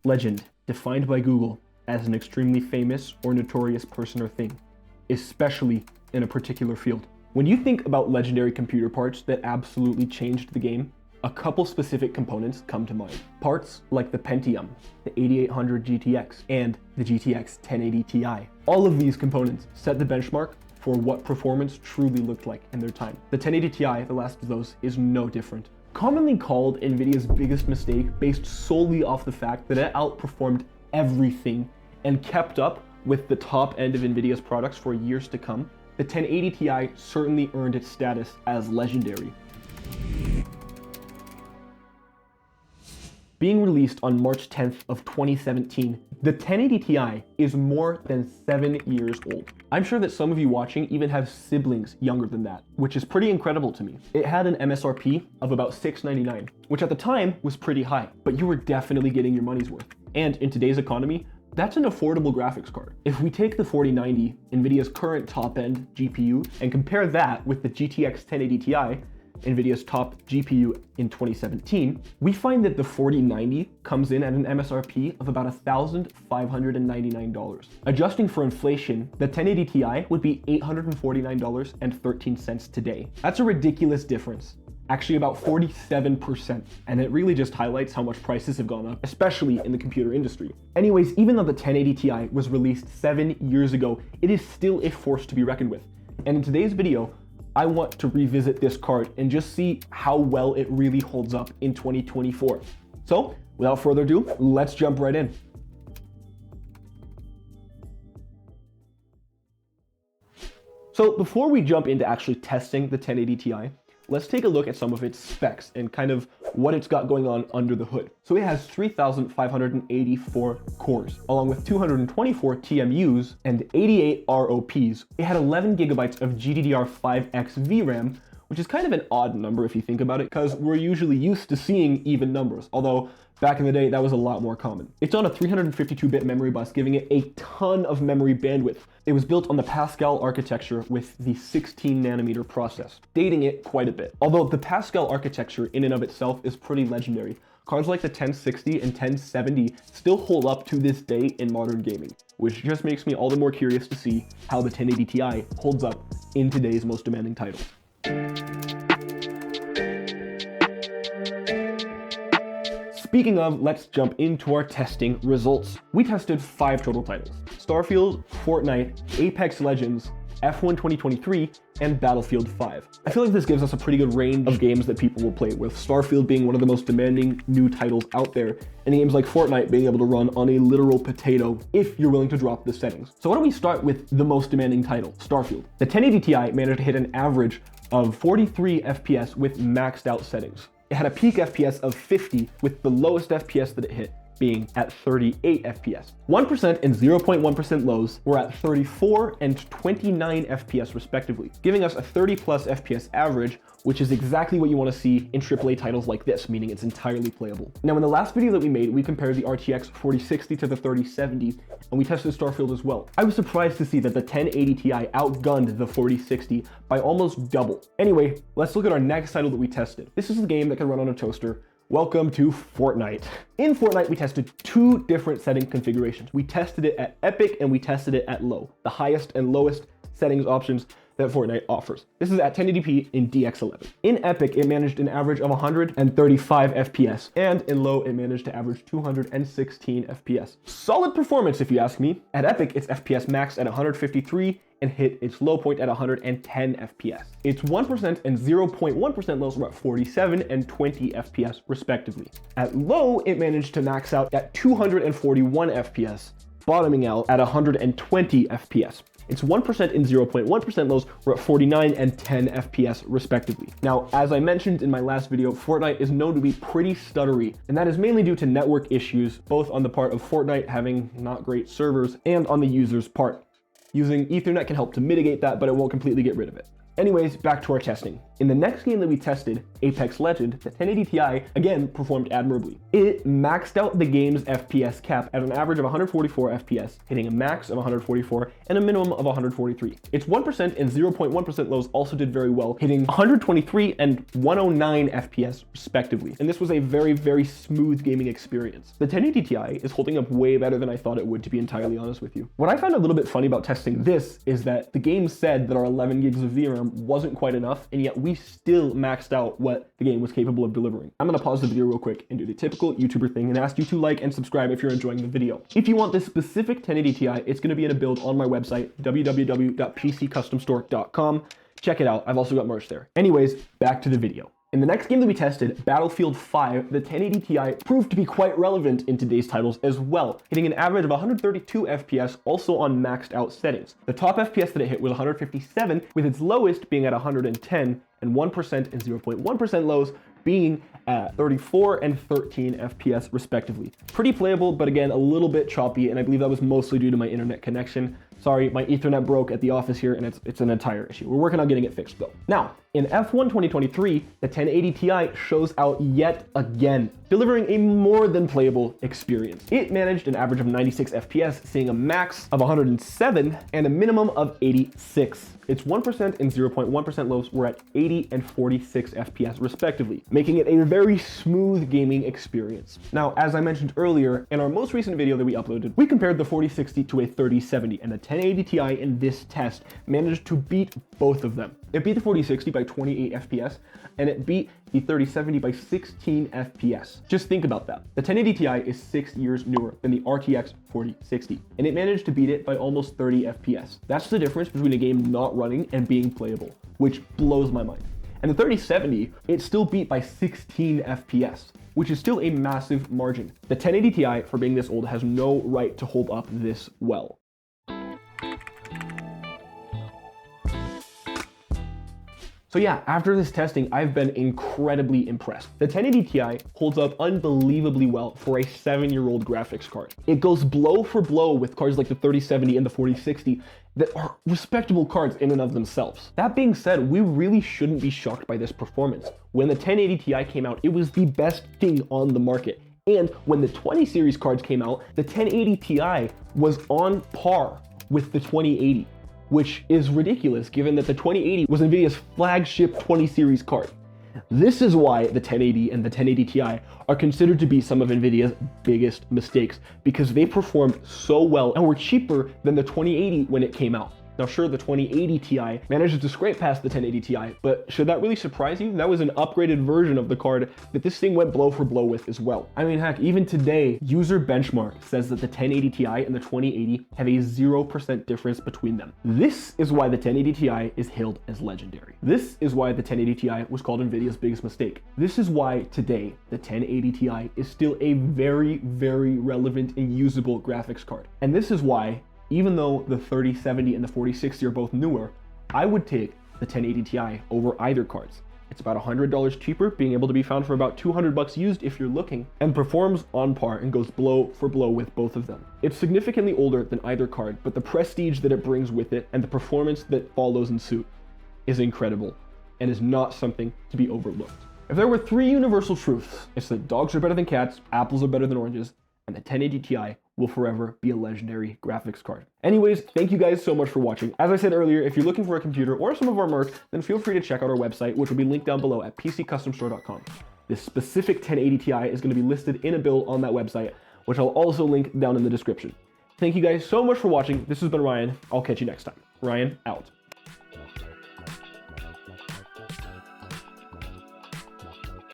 Legend, defined by Google as an extremely famous or notorious person or thing, especially in a particular field. When you think about legendary computer parts that absolutely changed the game, a couple specific components come to mind. Parts like the Pentium, the 8800 GTX, and the GTX 1080 Ti. All of these components set the benchmark for what performance truly looked like in their time. The 1080 Ti, the last of those, is no different. Commonly called Nvidia's biggest mistake based solely off the fact that it outperformed everything and kept up with the top end of Nvidia's products for years to come, the 1080 Ti certainly earned its status as legendary. Being released on March 10th of 2017, the 1080 Ti is more than 7 years old. I'm sure that some of you watching even have siblings younger than that, which is pretty incredible to me. It had an MSRP of about $699, which at the time was pretty high, but you were definitely getting your money's worth. And in today's economy, that's an affordable graphics card. If we take the 4090, Nvidia's current top-end GPU, and compare that with the GTX 1080 Ti, Nvidia's top GPU in 2017, we find that the 4090 comes in at an MSRP of about $1,599. Adjusting for inflation, the 1080 Ti would be $849.13 today. That's a ridiculous difference. Actually about 47%, and it really just highlights how much prices have gone up, especially in the computer industry. Anyways, even though the 1080 Ti was released 7 years ago, it is still a force to be reckoned with. And in today's video, I want to revisit this card and just see how well it really holds up in 2024. So, without further ado, let's jump right in. So before we jump into actually testing the 1080 Ti, let's take a look at some of its specs and kind of what it's got going on under the hood. So it has 3,584 cores, along with 224 TMUs and 88 ROPs. It had 11 gigabytes of GDDR5X VRAM, which is kind of an odd number if you think about it, because we're usually used to seeing even numbers, although back in the day, that was a lot more common. It's on a 352-bit memory bus, giving it a ton of memory bandwidth. It was built on the Pascal architecture with the 16-nanometer process, dating it quite a bit. Although the Pascal architecture in and of itself is pretty legendary, cards like the 1060 and 1070 still hold up to this day in modern gaming, which just makes me all the more curious to see how the 1080 Ti holds up in today's most demanding titles. Speaking of, let's jump into our testing results. We tested 5 total titles: Starfeilf, Fortnite, Apex Legends, F1 2023, and Battlefield 5. I feel like this gives us a pretty good range of games that people will play, with Starfeilf being one of the most demanding new titles out there, and games like Fortnite being able to run on a literal potato if you're willing to drop the settings. So why don't we start with the most demanding title, Starfeilf. The 1080 Ti managed to hit an average of 43 FPS with maxed out settings. It had a peak FPS of 50, with the lowest FPS that it hit being at 38 FPS. 1% and 0.1% lows were at 34 and 29 FPS respectively, giving us a 30 plus FPS average, which is exactly what you want to see in AAA titles like this, meaning it's entirely playable. Now, in the last video that we made, we compared the RTX 4060 to the 3070, and we tested Starfeilf as well. I was surprised to see that the 1080 Ti outgunned the 4060 by almost double. Anyway, let's look at our next title that we tested. This is a game that can run on a toaster. Welcome to Fortnite. In Fortnite, we tested 2 different setting configurations. We tested it at epic and we tested it at low, the highest and lowest settings options that Fortnite offers. This is at 1080p in DX11. In epic, it managed an average of 135 FPS, and in low, it managed to average 216 FPS. Solid performance, if you ask me. At epic, its FPS maxed at 153 and hit its low point at 110 FPS. Its 1% and 0.1% lows were at 47 and 20 FPS respectively. At low, it managed to max out at 241 FPS, bottoming out at 120 FPS. Its 1% and 0.1% lows were at 49 and 10 FPS respectively. Now, as I mentioned in my last video, Fortnite is known to be pretty stuttery, and that is mainly due to network issues, both on the part of Fortnite having not great servers and on the user's part. Using Ethernet can help to mitigate that, but it won't completely get rid of it. Anyways, back to our testing. In the next game that we tested, Apex Legend, the 1080 Ti again performed admirably. It maxed out the game's FPS cap at an average of 144 FPS, hitting a max of 144 and a minimum of 143. Its 1% and 0.1% lows also did very well, hitting 123 and 109 FPS respectively. And this was a very, very smooth gaming experience. The 1080 Ti is holding up way better than I thought it would, to be entirely honest with you. What I found a little bit funny about testing this is that the game said that our 11 gigs of VRAM wasn't quite enough, and yet we still maxed out what the game was capable of delivering. I'm gonna pause the video real quick and do the typical YouTuber thing and ask you to like and subscribe if you're enjoying the video. If you want this specific 1080 Ti, it's gonna be in a build on my website, www.pccustomstore.com. Check it out, I've also got merch there. Anyways, back to the video. In the next game that we tested, Battlefield 5, the 1080 Ti proved to be quite relevant in today's titles as well, hitting an average of 132 FPS, also on maxed out settings. The top FPS that it hit was 157, with its lowest being at 110, and 1% and 0.1% lows being at 34 and 13 FPS respectively. Pretty playable, but again, a little bit choppy, and I believe that was mostly due to my internet connection. Sorry, my Ethernet broke at the office here, and it's an entire issue. We're working on getting it fixed though. Now, in F1 2023, the 1080 Ti shows out yet again, delivering a more than playable experience. It managed an average of 96 FPS, seeing a max of 107 and a minimum of 86. Its 1% and 0.1% lows were at 80 and 46 FPS respectively, making it a very smooth gaming experience. Now, as I mentioned earlier, in our most recent video that we uploaded, we compared the 4060 to a 3070, and the 1080 Ti in this test managed to beat both of them. It beat the 4060 by 28 FPS, and it beat the 3070 by 16 FPS. Just think about that. The 1080 Ti is 6 years newer than the RTX 4060, and it managed to beat it by almost 30 FPS. That's the difference between a game not running and being playable, which blows my mind. And the 3070, it still beat by 16 FPS, which is still a massive margin. The 1080 Ti, for being this old, has no right to hold up this well. So yeah, after this testing, I've been incredibly impressed. The 1080 Ti holds up unbelievably well for a 7-year-old graphics card. It goes blow for blow with cards like the 3070 and the 4060 that are respectable cards in and of themselves. That being said, we really shouldn't be shocked by this performance. When the 1080 Ti came out, it was the best thing on the market. And when the 20 series cards came out, the 1080 Ti was on par with the 2080. Which is ridiculous given that the 2080 was Nvidia's flagship 20 series card. This is why the 1080 and the 1080 Ti are considered to be some of Nvidia's biggest mistakes, because they performed so well and were cheaper than the 2080 when it came out. Now sure, the 2080 Ti manages to scrape past the 1080 Ti, but should that really surprise you? That was an upgraded version of the card that this thing went blow for blow with as well. I mean, heck, even today, user benchmark says that the 1080 Ti and the 2080 have a 0% difference between them. This is why the 1080 Ti is hailed as legendary. This is why the 1080 Ti was called Nvidia's biggest mistake. This is why today, the 1080 Ti is still a very, very relevant and usable graphics card. And this is why, even though the 3070 and the 4060 are both newer, I would take the 1080 Ti over either cards. It's about $100 cheaper, being able to be found for about $200 used if you're looking, and performs on par and goes blow for blow with both of them. It's significantly older than either card, but the prestige that it brings with it and the performance that follows in suit is incredible and is not something to be overlooked. If there were 3 universal truths, it's that dogs are better than cats, apples are better than oranges, and the 1080 Ti will forever be a legendary graphics card. Anyways, thank you guys so much for watching. As I said earlier, if you're looking for a computer or some of our merch, then feel free to check out our website, which will be linked down below at pccustomstore.com. This specific 1080 Ti is going to be listed in a build on that website, which I'll also link down in the description. Thank you guys so much for watching. This has been Ryan. I'll catch you next time. Ryan, out.